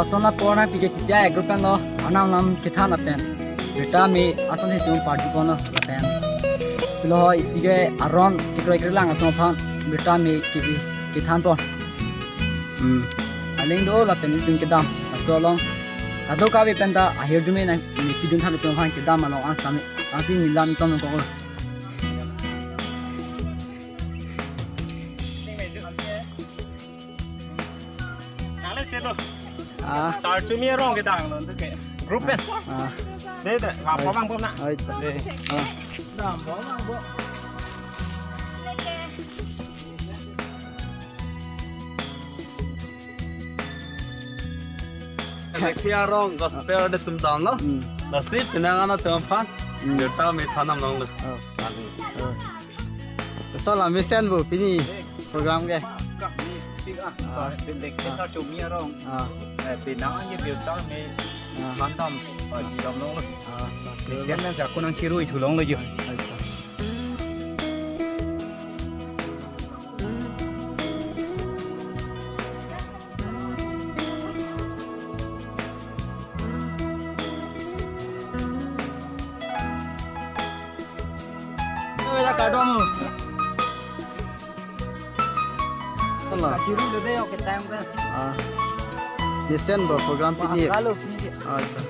asona pona pike kya group no anam nam kitha na pen beta me aton he tum party kono la pen lo istige aron tikro lang aton phan beta me kithan to aling do la pen tum kedam aso long ado ka be pen da ahir dume na kidun than tum phan kedam no asami ati nilam tom ko Start to me wrong cái đằng nó cái group ấy. Đấy đấy, vào có băng bông nè. Đấy. Đảm bảo băng bông. Cái kia wrong gospel để tụm down nó. Là ship thì năng nó tụm phát. Để tao mới thằng nằm lòng được. sao làm mission bu pini program ke Bên địch cái sao chụp mía wrong. Vì nó như điều đó mới bán đom ở gì đom luôn. Để xem nó sẽ có năng kia rồi thủ long rồi chứ. ra cả đom Lah. chiru de cái time ka Mission program pini. kalau Ah.